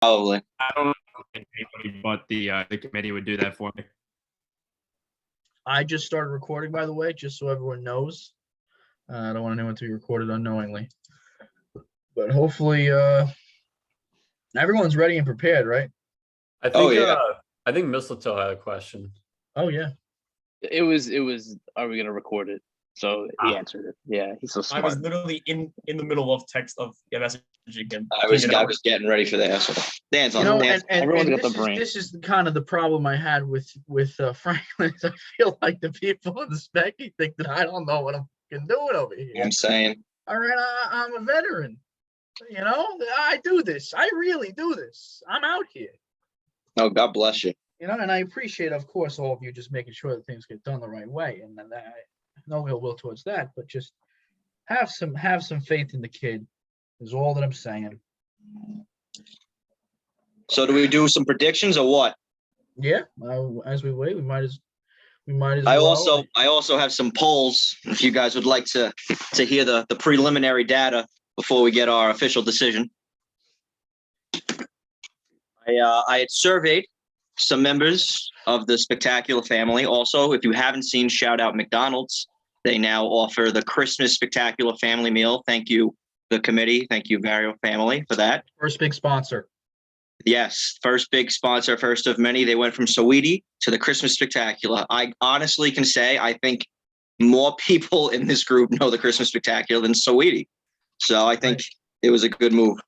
Probably. I don't think anybody but the committee would do that for me. I just started recording, by the way, just so everyone knows. I don't want anyone to be recorded unknowingly. But hopefully, everyone's ready and prepared, right? I think. Oh, yeah. I think Mistletoe had a question. Oh yeah. It was. Are we gonna record it? So he answered it. Yeah, he's so I smart. was literally in the middle of messaging him. I was getting ready for that. So Dan's on. Dan's, Everyone's got this the brain. This is kind of the problem I had with Franklin. I feel like the people in the Specky think that I don't know what I'm fucking doing over here. I'm saying. All right, I'm a veteran. You know, I do this. I really do this. I'm out here. Oh, God bless you. You know, and I appreciate, of course, all of you just making sure that things get done the right way, and that no ill will towards that, but just have some faith in the kid is all that I'm saying. So do we do some predictions or what? Yeah, as we wait, we might as I well. also have some polls if you guys would like to hear the preliminary data before we get our official decision. I had surveyed some members of the Spectacular family. Also, if you haven't seen, shout out McDonald's. They now offer the Christmas Spectacular family meal. Thank you, the committee. Thank you, Vario family, for that. First big sponsor. Yes, first big sponsor, first of many. They went from Saweetie to the Christmas Spectacular. I honestly can say I think more people in this group know the Christmas Spectacular than Saweetie. So I think it was a good move.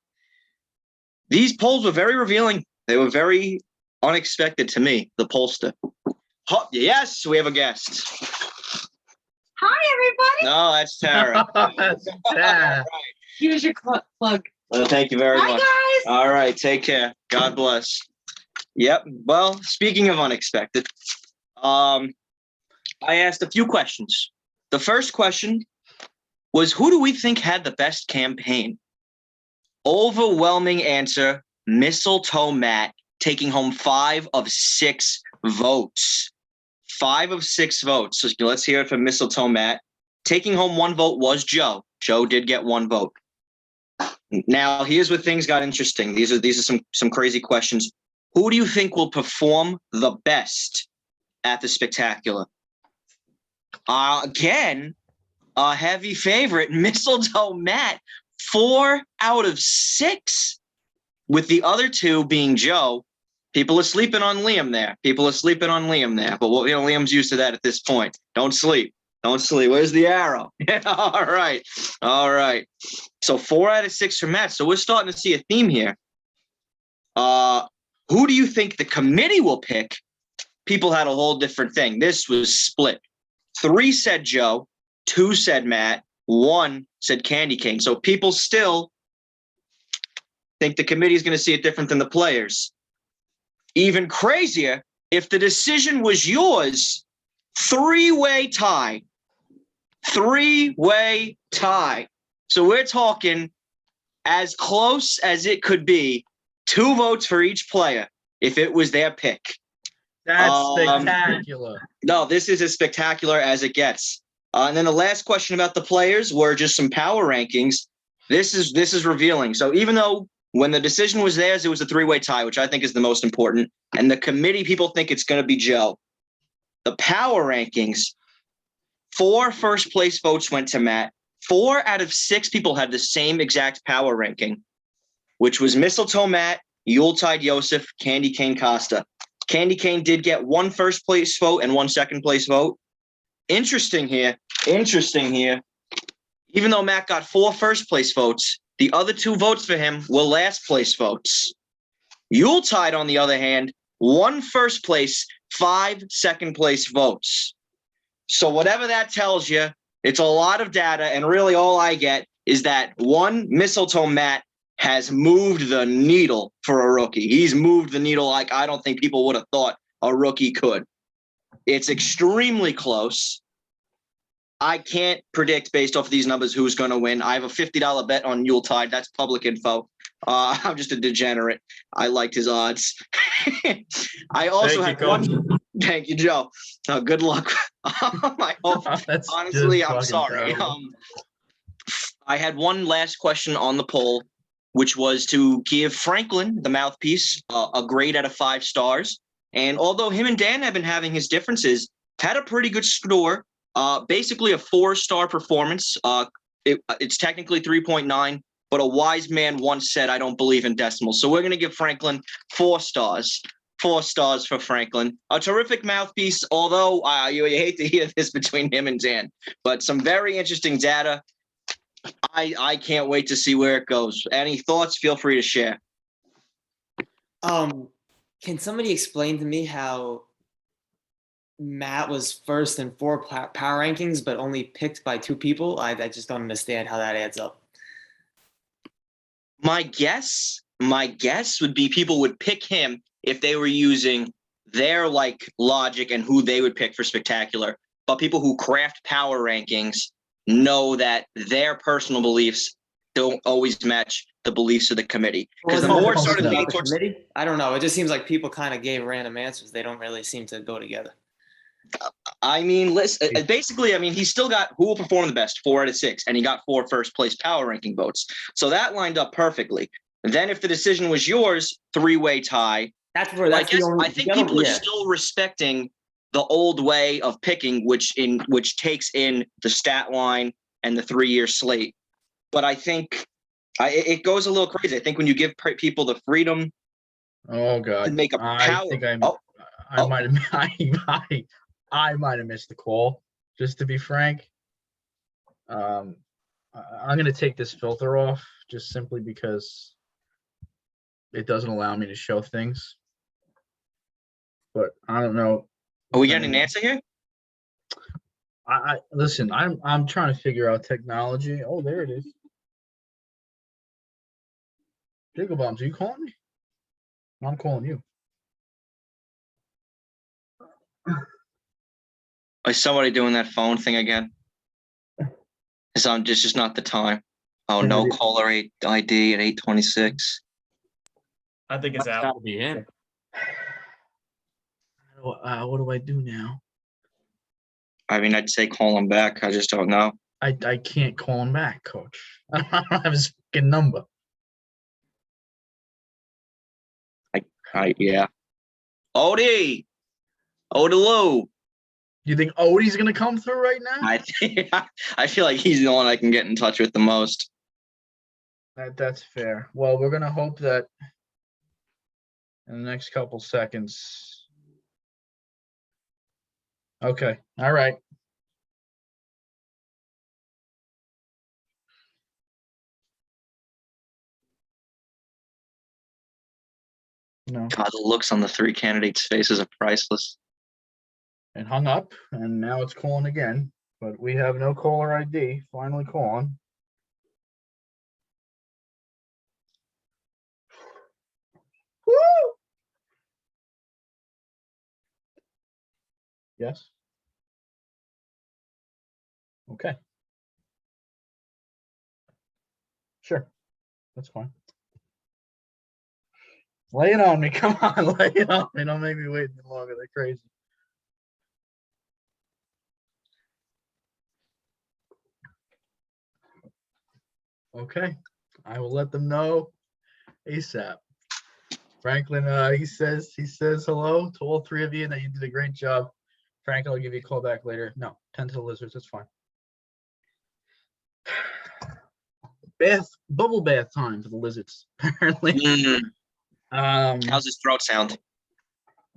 These polls were very revealing. They were very unexpected to me, the pollster. Oh, yes, we have a guest. Hi, everybody. No, that's Tara. Yeah. Here's your plug. Thank you very Hi, much. guys. All right, take care. God bless. Yep. Well, speaking of unexpected, I asked a few questions. The first question was, who do we think had the best campaign? Overwhelming answer, Mistletoe Matt, taking home 5 of 6 votes. 5 of 6 votes. So let's hear it from Mistletoe Matt. Taking home 1 vote was Joe. Joe did get 1 vote. Now, here's where things got interesting. These are some crazy questions. Who do you think will perform the best at the Spectacular? Again, a heavy favorite, Mistletoe Matt, 4 out of 6, with the other 2 being Joe. People are sleeping on Liam there. But Liam's used to that at this point. Don't sleep. Where's the arrow? All right. So 4 out of 6 for Matt. So we're starting to see a theme here. Who do you think the committee will pick? People had a whole different thing. This was split. 3 said Joe, 2 said Matt, 1 said Candy Cane. So people still think the committee is going to see it different than the players. Even crazier, if the decision was yours, 3-way tie. 3-way tie. So we're talking as close as it could be, 2 votes for each player if it was their pick. That's spectacular. No, this is as spectacular as it gets. And then the last question about the players were just some power rankings. This is revealing. So even though when the decision was theirs, it was a 3-way tie, which I think is the most important. And the committee people think it's going to be Joe. The power rankings, 4 first place votes went to Matt. 4 out of 6 people had the same exact power ranking, which was Mistletoe Matt, Yuletide Yosef, Candy Cane Costa. Candy Cane did get 1 first place vote and 1 second place vote. Interesting here. Even though Matt got 4 first place votes, the other 2 votes for him were last place votes. Yuletide, on the other hand, 1 first place, 5 second place votes. So whatever that tells you, it's a lot of data, and really all I get is that 1, Mistletoe Matt has moved the needle for a rookie. He's moved the needle like I don't think people would have thought a rookie could. It's extremely close. I can't predict based off of these numbers who's going to win. I have a $50 bet on Yuletide. That's public info. I'm just a degenerate. I liked his odds. I also had one. Thank you, Joe. Good luck. I hope, honestly, I'm sorry. I had one last question on the poll. which was to give Franklin, the mouthpiece, a grade out of 5 stars. And although him and Dan have been having his differences, had a pretty good score, basically a 4-star performance. It's technically 3.9, but a wise man once said, I don't believe in decimals. So we're going to give Franklin 4 stars. 4 stars for Franklin. A terrific mouthpiece, although you hate to hear this between him and Dan, but some very interesting data. I can't wait to see where it goes. Any thoughts? Feel free to share. Can somebody explain to me how Matt was first in 4 power rankings, but only picked by 2 people? I just don't understand how that adds up. My guess would be people would pick him if they were using their logic and who they would pick for spectacular. But people who craft power rankings know that their personal beliefs don't always match the beliefs of the committee. Because the more it started leaning towards, I don't know. It just seems like people kind of gave random answers. They don't really seem to go together. I mean, listen, basically, I mean, he's still got who will perform the best, 4 out of 6, and he got 4 first-place power ranking votes. So that lined up perfectly. Then if the decision was yours, 3-way tie. That's where I think people are still respecting the old way of picking, which takes in the stat line and the 3-year slate. But I think it goes a little crazy. I think when you give people the freedom Oh God. to make a power, I might have missed the call, just to be frank. I'm gonna take this filter off just simply because it doesn't allow me to show things. But I don't know. are we getting an answer here? I listen, I'm trying to figure out technology. Oh, there it is. Jacob Bombs, are you calling me? I'm calling you. Is somebody doing that phone thing again? It's just not the time. Oh, no caller ID at 8:26. I think it's That's out. gotta be him. What do I do now? I mean, I'd say call him back. I just don't know. I can't call him back, coach. I don't have his fucking number. Yeah. Odie! Odaloo! You think Odie's gonna come through right now? I feel like he's the one I can get in touch with the most. That's fair. Well, we're gonna hope that in the next couple seconds. Okay. All right. No. God, the looks on the 3 candidates' faces are priceless. And hung up, and now it's calling again. But we have no caller ID. Finally calling. Woo! Yes. Okay. Sure. That's fine. Lay it on me. Come on, lay it on me. Don't make me wait any longer. They're crazy. Okay. I will let them know ASAP. Franklin, he says hello to all 3 of you and that you did a great job. Franklin, I'll give you a call back later. No, 10 to the lizards. That's fine. Bubble bath time for the lizards, apparently. How's his throat sound?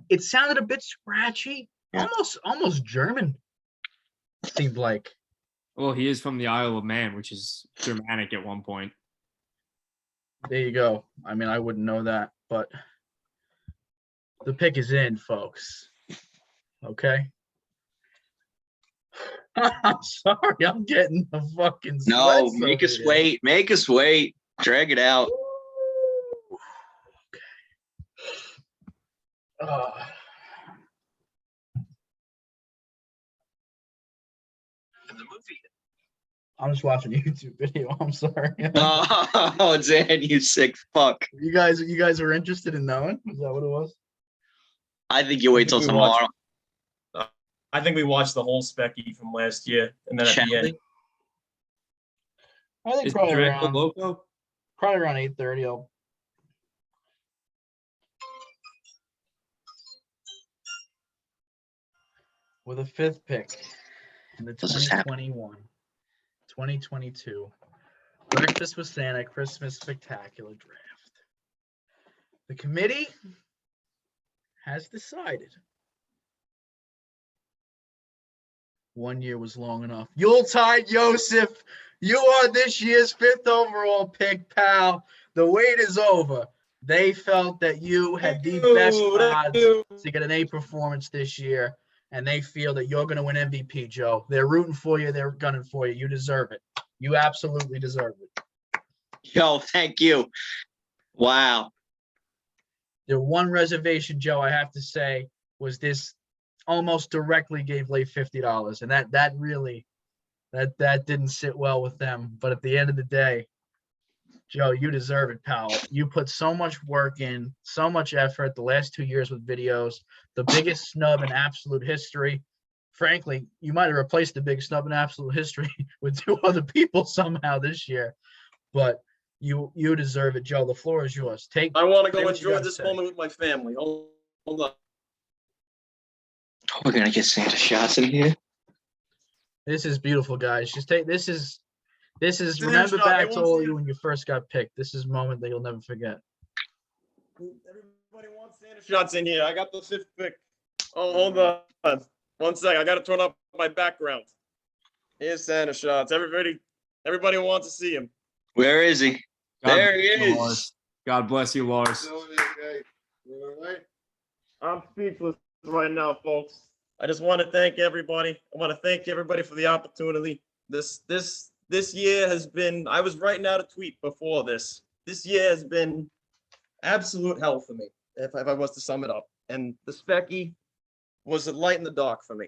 It sounded a bit scratchy, Yeah. almost German. Seemed like. Well, he is from the Isle of Man, which is Germanic at one point. There you go. I mean, I wouldn't know that, but the pick is in, folks. Okay. I'm sorry, I'm getting the fucking No, sweats make over us here. wait. Make us wait. Drag it out. Ooh. Okay. For the movie. I'm just watching a YouTube video. I'm sorry. Oh, Dan, you sick fuck. You guys were interested in knowing? Is that what it was? I think you wait till we tomorrow. I think we watched the whole Specky from last year, and then at the end, I think Is probably Draco around, Loco? probably around 8:30. I'll with a fifth pick in the Does this happen? 2022 Breakfast with Santa Christmas Spectacular Draft. The committee has decided 1 year was long enough. Yuletide Joseph, you are this year's 5th overall pick, pal. The wait is over. They felt that you had the best odds to get an A performance this year, and they feel that you're going to win MVP, Joe. They're rooting for you. They're gunning for you. You deserve it. You absolutely deserve it. Yo, thank you. Wow. The one reservation, Joe, I have to say, was this almost directly gave Leigh $50, and that really didn't sit well with them. But at the end of the day, Joe, you deserve it, pal. You put so much work in, so much effort the last 2 years with videos, the biggest snub in absolute history. Frankly, you might have replaced the biggest snub in absolute history with 2 other people somehow this year. But you deserve it, Joe. The floor is yours. I want to say go what you enjoy gotta this say. moment with my family. Hold on. We're gonna get Santa shots in here. This is beautiful, guys. Just take this is Santa remember shot, back they to won't all see you it. when you first got picked. This is a moment that you'll never forget. Everybody wants Santa shots in here. I got the 5th pick. Oh, hold on. 1 second. I got to turn up my background. Here's Santa shots. Everybody wants to see him. Where is he? God There he bless you, is. Lars. God bless you, Lars. I'm speechless right now, folks. I just want to thank everybody. I want to thank everybody for the opportunity. This year has been, I was writing out a tweet before this. This year has been absolute hell for me, if I was to sum it up. And the Specky was a light in the dark for me.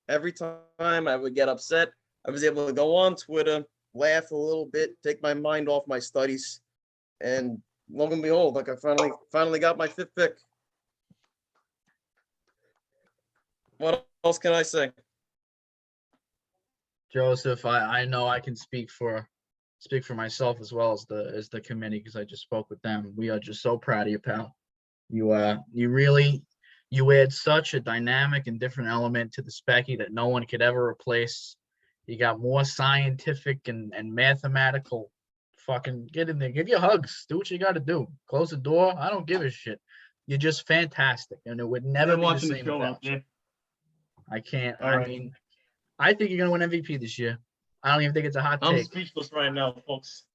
Every time I would get upset, I was able to go on Twitter, laugh a little bit, take my mind off my studies, and lo and behold, like I finally got my 5th pick. What else can I say? Joseph, I know I can speak for myself as well as the committee because I just spoke with them. We are just so proud of you, pal. You add such a dynamic and different element to the Specky that no one could ever replace. You got more scientific and mathematical. Fucking get in there, give you hugs, do what you got to do. Close the door. I don't give a shit. You're just fantastic, and it would never They're be the watching the same show without out you. there. I can't. All I right. mean, I think you're gonna win MVP this year. I don't even think it's a hot I'm take. speechless right now, folks.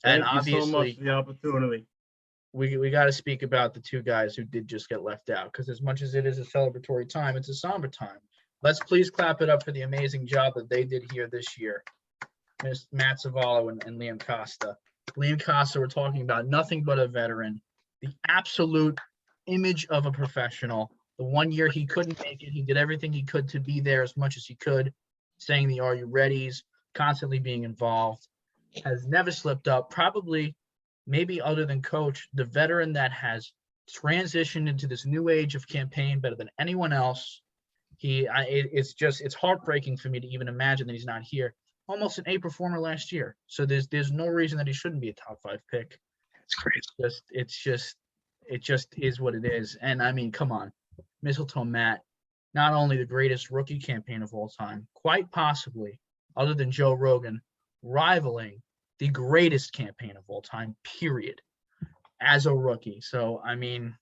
And Thank you so much obviously, for the opportunity. we got to speak about the 2 guys who did just get left out because as much as it is a celebratory time, it's a somber time. Let's please clap it up for the amazing job that they did here this year. Miss Matt Zavallo and Liam Costa. Liam Costa, we're talking about nothing but a veteran, the absolute image of a professional. The 1 year he couldn't make it, he did everything he could to be there as much as he could, saying the "Are you readies," constantly being involved, has never slipped up. Probably, maybe other than Coach, the veteran that has transitioned into this new age of campaign better than anyone else. It's heartbreaking for me to even imagine that he's not here. Almost an A performer last year, so there's no reason that he shouldn't be a top 5 pick. That's crazy. It just is what it is. And I mean, come on, Mistletoe Matt, not only the greatest rookie campaign of all time, quite possibly, other than Joe Rogan, rivaling the greatest campaign of all time, period, as a rookie. So, I mean,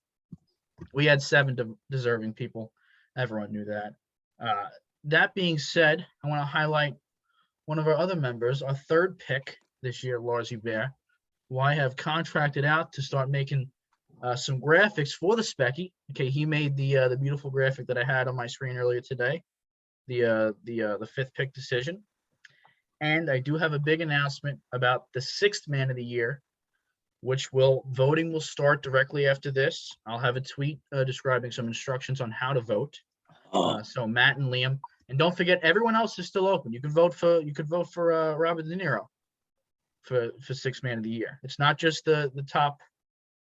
we had 7 deserving people. Everyone knew that. That being said, I want to highlight one of our other members, our 3rd pick this year, Lars Hubert, who I have contracted out to start making some graphics for the Specky. Okay, he made the beautiful graphic that I had on my screen earlier today, the 5th pick decision. And I do have a big announcement about the 6th man of the year, which voting will start directly after this. I'll have a tweet describing some instructions on how to vote. So Matt and Liam, and don't forget, everyone else is still open. You could vote for Robert De Niro for 6th man of the year. It's not just the top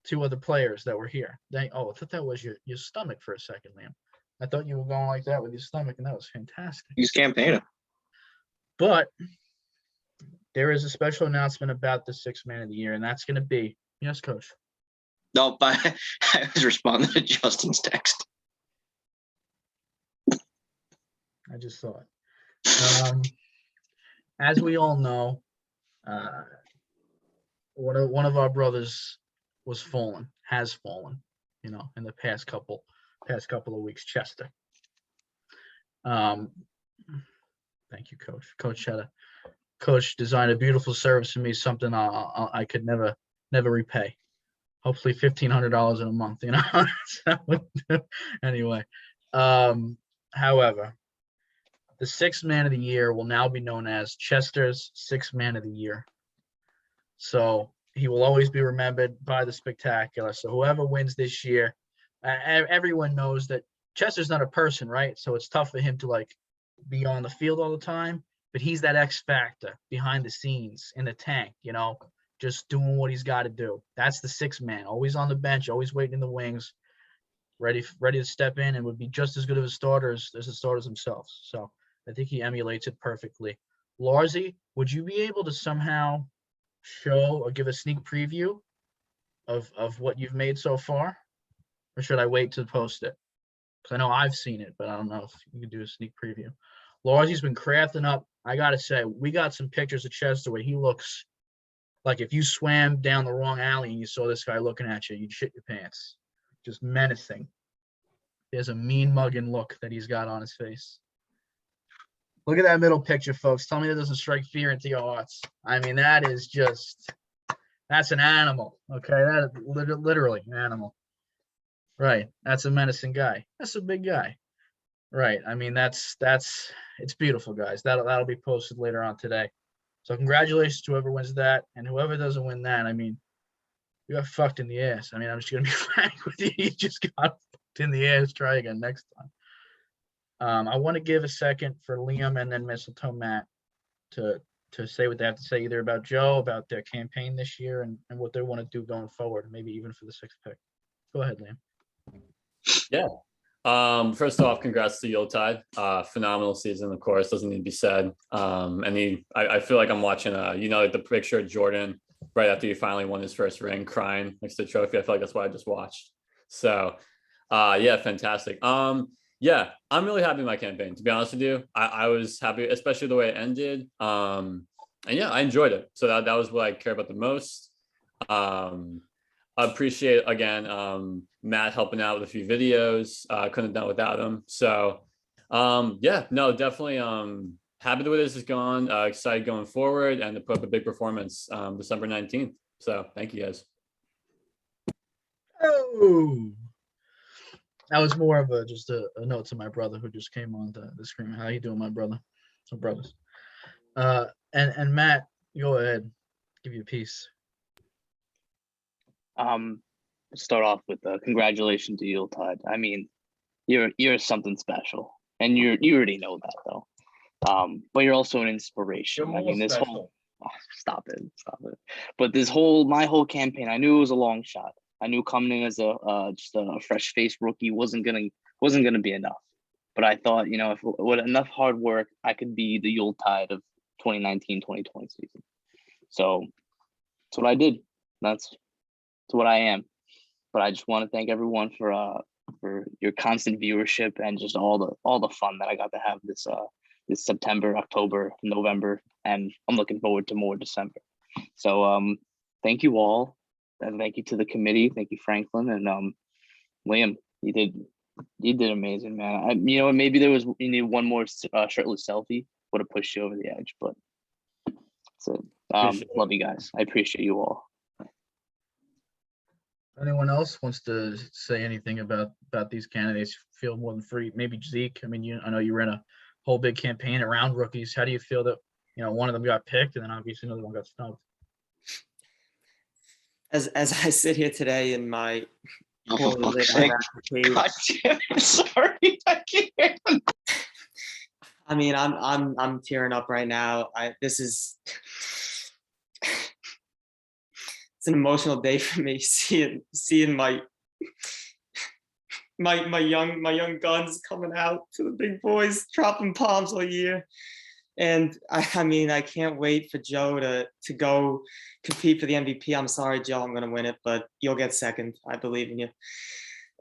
2 other players that were here. I thought that was your stomach for a second, Liam. I thought you were going like that with your stomach, and that was fantastic. He's campaigner. But there is a special announcement about the sixth man of the year, and that's going to be, yes, coach. No, but I was responding to Justin's text. I just saw it. As we all know, one of our brothers has fallen, in the past couple of weeks, Chester. Thank you, Coach. Coach designed a beautiful service for me, something I could never repay. Hopefully $1,500 in a month, So, anyway, however, the sixth man of the year will now be known as Chester's sixth man of the year. So he will always be remembered by the spectacular. So whoever wins this year, everyone knows that Chester's not a person, right? So it's tough for him to be on the field all the time, but he's that X factor behind the scenes in the tank, just doing what he's got to do. That's the sixth man, always on the bench, always waiting in the wings, ready to step in, and would be just as good of a starter as the starters themselves. So I think he emulates it perfectly. Larzy, would you be able to somehow show or give a sneak preview of what you've made so far? Or should I wait to post it? Because I know I've seen it, but I don't know if you can do a sneak preview. Larzy's been crafting up. I got to say, we got some pictures of Chester where he looks like if you swam down the wrong alley and you saw this guy looking at you, you'd shit your pants. Just menacing. There's a mean mugging look that he's got on his face. Look at that middle picture, folks. Tell me that doesn't strike fear into your hearts. I mean, that's an animal. Okay, that is literally an animal. Right, that's a menacing guy. That's a big guy. Right, I mean, it's beautiful, guys. That'll be posted later on today. So congratulations to whoever wins that, and whoever doesn't win that, I mean, you got fucked in the ass. I mean, I'm just gonna be frank with you. You just got fucked in the ass. Try again next time. I want to give a second for Liam and then Mistletoe Matt to say what they have to say, either about Joe, about their campaign this year, and what they want to do going forward, maybe even for the sixth pick. Go ahead, Liam. Yeah. First off, congrats to Yuletide. Phenomenal season, of course, doesn't need to be said. And I feel like I'm watching the picture of Jordan right after he finally won his first ring, crying next to the trophy. I feel like that's what I just watched. So yeah, fantastic. Yeah, I'm really happy with my campaign, to be honest with you. I was happy, especially the way it ended. And yeah, I enjoyed it. So that was what I care about the most. I appreciate, again, Matt helping out with a few videos. Couldn't have done it without him. So yeah, no, definitely happy the way this has gone. Excited going forward and to put up a big performance December 19th. So thank you, guys. Oh, that was more of just a note to my brother who just came on the screen. How you doing, my brother? So brothers. And Matt, go ahead. Give you a piece. Start off with congratulations to Yuletide. I mean, you're something special, and you already know that though. But you're also an inspiration. I mean, this whole stop it. But my whole campaign, I knew it was a long shot. I knew coming in as just a fresh faced rookie wasn't gonna be enough. But I thought, if with enough hard work, I could be the Yuletide of 2019-2020 season. So that's what I did. That's what I am. But I just want to thank everyone for your constant viewership and just all the fun that I got to have this September, October, November, and I'm looking forward to more December. So thank you all, and thank you to the committee. Thank you, Franklin, and Liam. You did amazing, man. Maybe there was one more shirtless selfie would have pushed you over the edge, but so love you guys. I appreciate you all. Anyone else wants to say anything about these candidates? Feel more than free. Maybe Zeke. I mean, I know you ran a whole big campaign around rookies. How do you feel that one of them got picked and then obviously another one got snubbed? As I sit here today in my Oh, for fuck's sake. God damn it, sorry, I can't. I mean, I'm tearing up right now. It's an emotional day for me, seeing my young guns coming out to the big boys, dropping bombs all year, And I mean, I can't wait for Joe to go compete for the MVP. I'm sorry, Joe, I'm going to win it, but you'll get second. I believe in you.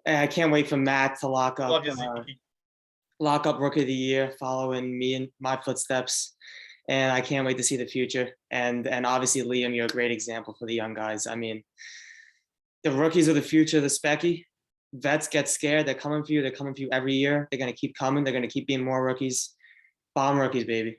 And I can't wait for Matt to lock Love up you, Zeke. Rookie of the Year, following me in my footsteps. And I can't wait to see the future. And obviously, Liam, you're a great example for the young guys. I mean, the rookies are the future of the Specky. Vets get scared. They're coming for you. They're coming for you every year. They're going to keep coming. They're going to keep being more rookies. Bomb rookies, baby.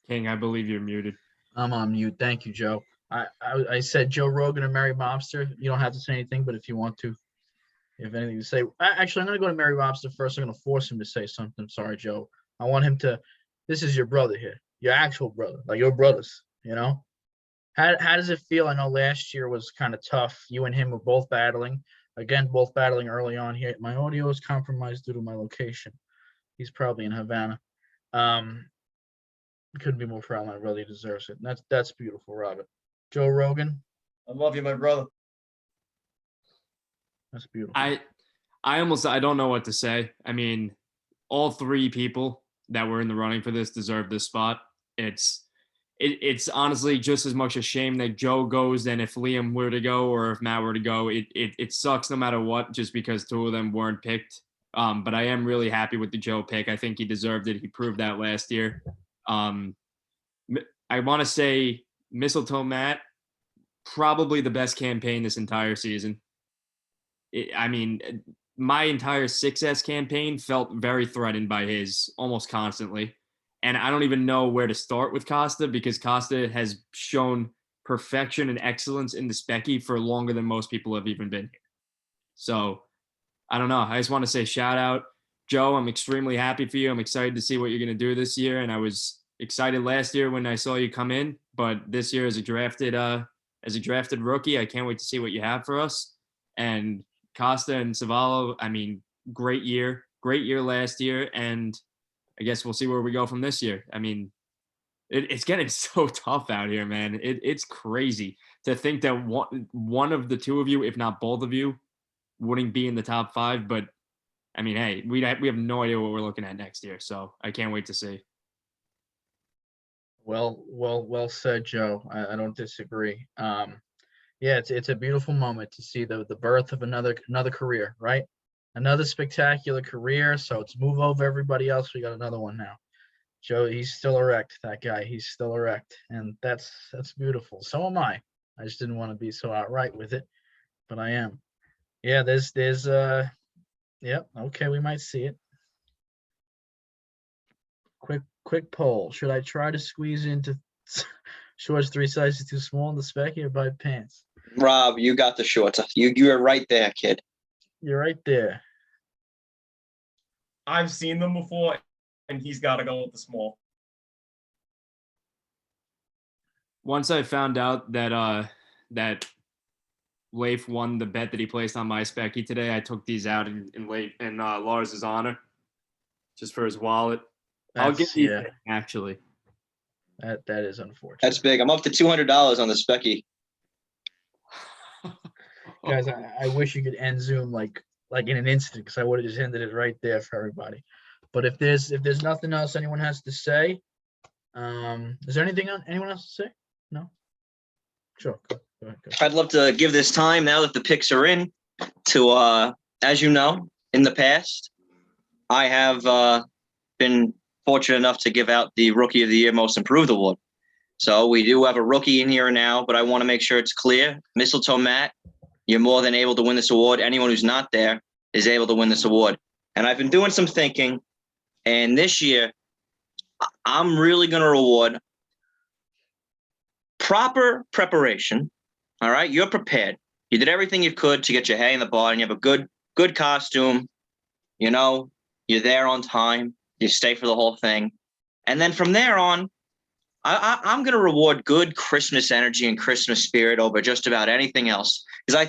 King, I believe you're muted. I'm on mute. Thank you, Joe. I said Joe Rogan and Mary Mobster. You don't have to say anything, but if you want to, you have anything to say. Actually, I'm going to go to Mary Mobster first. I'm going to force him to say something. Sorry, Joe. I want him to. This is your brother here, your actual brother, like your brothers, you know? How does it feel? I know last year was kind of tough. You and him were both battling. Again, both battling early on here. My audio is compromised due to my location. He's probably in Havana. Couldn't be more proud of my brother. He deserves it. That's beautiful, Robert. Joe Rogan, I love you, my brother. that's beautiful. I don't know what to say. I mean, all three people that were in the running for this deserve this spot. It's honestly just as much a shame that Joe goes than if Liam were to go or if Matt were to go. It sucks no matter what, just because two of them weren't picked. But I am really happy with the Joe pick. I think he deserved it. He proved that last year. I want to say Mistletoe Matt, probably the best campaign this entire season. I mean, my entire 6S campaign felt very threatened by his almost constantly. And I don't even know where to start with Costa, because Costa has shown perfection and excellence in the Specky for longer than most people have even been here. So I don't know. I just want to say shout out, Joe. I'm extremely happy for you. I'm excited to see what you're going to do this year. And I was excited last year when I saw you come in, but this year as a drafted rookie, I can't wait to see what you have for us. And Costa and Savallo, I mean, great year last year. And I guess we'll see where we go from this year. I mean, it's getting so tough out here, man. It's crazy to think that one of the two of you, if not both of you, wouldn't be in the top 5. But I mean, hey, we have no idea what we're looking at next year. So I can't wait to see. Well said, Joe. I don't disagree. Yeah, it's a beautiful moment to see the birth of another career, right? Another spectacular career. So it's move over everybody else. We got another one now. Joe, he's still erect. That guy, he's still erect, and that's beautiful. So am I. I just didn't want to be so outright with it, but I am. Yeah, there's yep. Okay, we might see it. Quick poll. Should I try to squeeze into shorts 3 sizes too small in the Specky or buy pants? Rob, you got the shorts. You're right there, kid. You're right there. I've seen them before, and he's got to go with the small. Once I found out that Leif won the bet that he placed on my Specky today, I took these out in Lars's honor, just for his wallet. I'll get these actually. That is unfortunate. That's big. I'm up to $200 on the Specky. Guys, I wish you could end Zoom like in an instant, because I would have just ended it right there for everybody. But if there's nothing else anyone has to say, is there anything anyone else to say? No? Sure. Go ahead. I'd love to give this time, now that the picks are in, to as you know, in the past, I have been fortunate enough to give out the Rookie of the Year Most Improved Award. So we do have a rookie in here now, but I want to make sure it's clear. Mistletoe Matt, you're more than able to win this award. Anyone who's not there is able to win this award. And I've been doing some thinking, and this year, I'm really going to reward proper preparation. All right, you're prepared. You did everything you could to get your hair in the bar, and you have a good costume. You know, you're there on time. You stay for the whole thing. And then from there on, I'm going to reward good Christmas energy and Christmas spirit over just about anything else. Because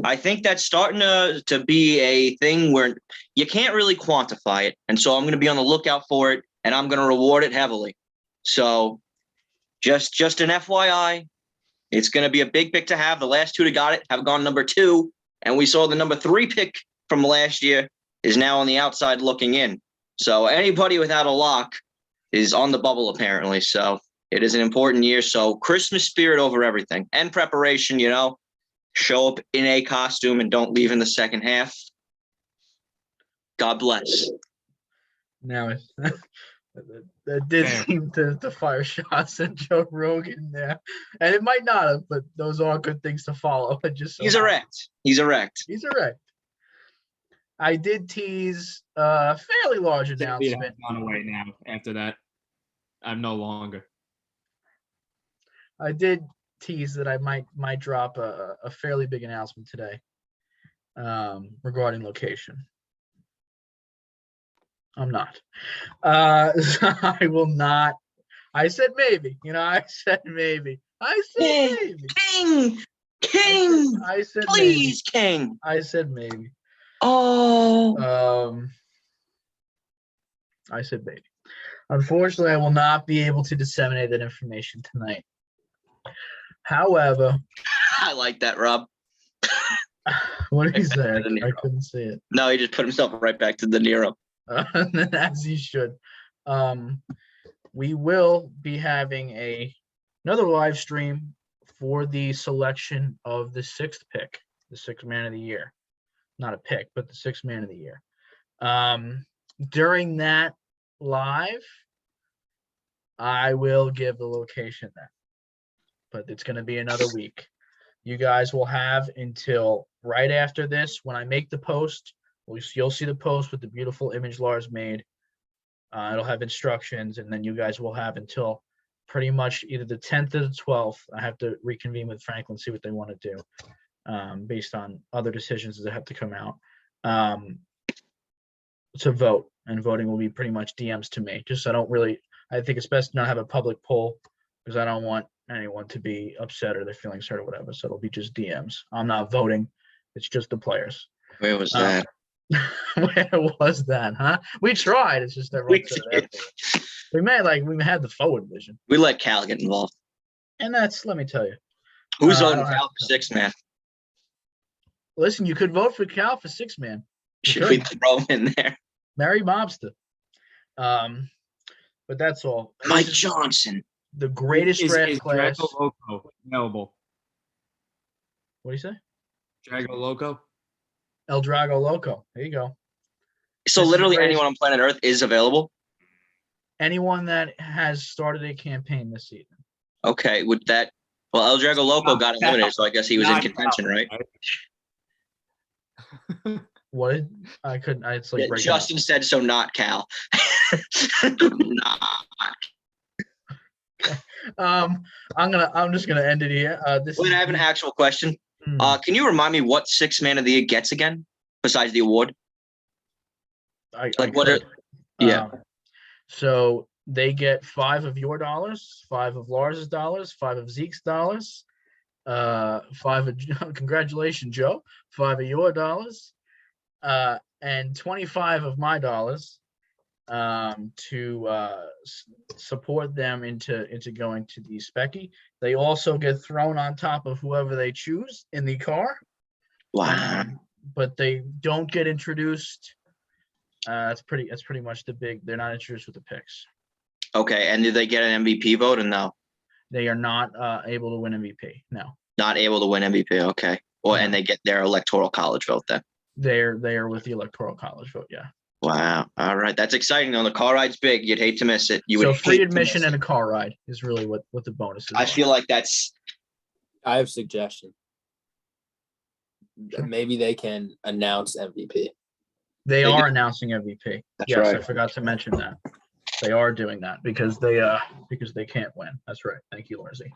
I think that's starting to be a thing where you can't really quantify it. And so I'm going to be on the lookout for it, and I'm going to reward it heavily. So just an FYI, it's going to be a big pick to have. The last two that got it have gone number 2. And we saw the number 3 pick from last year is now on the outside looking in. So anybody without a lock is on the bubble, apparently. So it is an important year. So Christmas spirit over everything and preparation, show up in a costume and don't leave in the second half. God bless. Now, that did Damn. seem to fire shots at Joe Rogan there. And it might not have, but those are good things to follow. It just so He's happens. erect. He's erect. He's erect. I did tease a fairly large It has announcement. gone away now. After that, I'm no longer. I did tease that I might drop a fairly big announcement today regarding location. I'm not. I will not. I said maybe. I said maybe. I said Hey, maybe. King, I said please, King. maybe. I said maybe. Oh, I said maybe. Unfortunately, I will not be able to disseminate that information tonight. However, I like that, Rob. what did he say? De Niro. I couldn't see it. No, he just put himself right back to De Niro. As he should. We will be having another live stream for the selection of the 6th pick, the 6th man of the year. Not a pick, but the 6th man of the year. During that live, I will give the location then, but it's going to be another week. You guys will have until right after this when I make the post. You'll see the post with the beautiful image Lars made. It'll have instructions, and then you guys will have until pretty much either the 10th or the 12th. I have to reconvene with Franklin, see what they want to do based on other decisions that have to come out to vote. And voting will be pretty much DMs to me. Just I think it's best to not have a public poll because I don't want anyone to be upset or their feelings hurt or whatever. So it'll be just DMs. I'm not voting. It's just the players. Where was that? Where was that, huh? We tried. It's just everyone said it afterwards. We had the forward vision. We let Cal get involved. And that's, let me tell you. Who's I voting don't have Cal to- for 6th man? Listen, you could vote for Cal for 6th man. Should we throw him in there? Mary Mobster. But that's all. Mike This is Johnson. the greatest Is draft class. Drago Loco available? What do you say? Drago Loco? El Drago Loco. There you go. So This is literally great. anyone on planet Earth is available? Anyone that has started a campaign this season. Okay, with that. Well, El Drago Loco got eliminated, so I guess he was in Not contention, right? What did I couldn't? It's like Yeah, breaking up. Justin said so, not Cal. Not. I'm just gonna end it here. This Wait, is I have an actual question. Hmm. Can you remind me what 6th man of the year gets again, besides the award? I Like, what are- could. yeah. So they get $5 of your dollars, $5 of Lars's dollars, $5 of Zeke's dollars, $5 of congratulations, Joe, $5 of your dollars, and $25 of my dollars to support them into going to the Specky. They also get thrown on top of whoever they choose in the car. Wow. But they don't get introduced. That's pretty much they're not introduced with the picks. Okay, and did they get an MVP vote or no? They are not able to win MVP. No, Not able to win MVP. Okay. Well, and they get their electoral college vote then. they are with the electoral college vote. Yeah. Wow. All right. That's exciting. Though the car ride's big. You'd hate to miss it. You would So free hate to admission miss and it. a car ride is really what the bonus is. I feel like that's I have a suggestion. Sure. Maybe they can announce MVP. they they are do. announcing MVP. That's Yes, I right. forgot to mention that. They are doing that because they can't win. That's right. Thank you, Lorzie.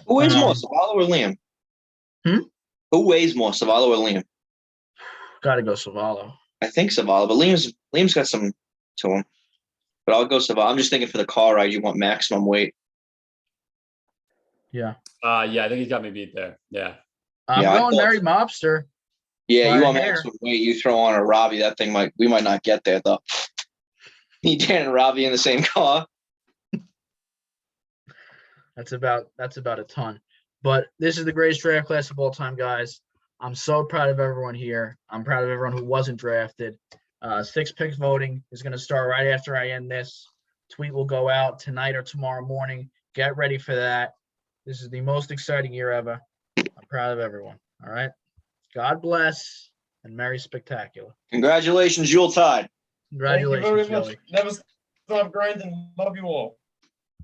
Who weighs more, Um, Savala or Liam? Hmm? Who weighs more, Savala or Liam? Got to go Savallo. I think Savala, but Liam's got some to him. But I'll go Savala. I'm just thinking for the car ride, you want maximum weight. Yeah. Yeah, I think he's got me beat there. Yeah. I'm Yeah, I going thought- Mary Mobster. Yeah, you Right want here. maximum weight. You throw on a Robbie, that thing we might not get there though. Need Dan and Robbie in the same car. That's about a ton. But this is the greatest draft class of all time, guys. I'm so proud of everyone here. I'm proud of everyone who wasn't drafted. 6 pick voting is going to start right after I end this. Tweet will go out tonight or tomorrow morning. Get ready for that. This is the most exciting year ever. I'm proud of everyone. All right. God bless and Merry Spectacular. Congratulations, Yuletide. Congratulations, Thank you very Joey. much. Never stop grinding. Love you all.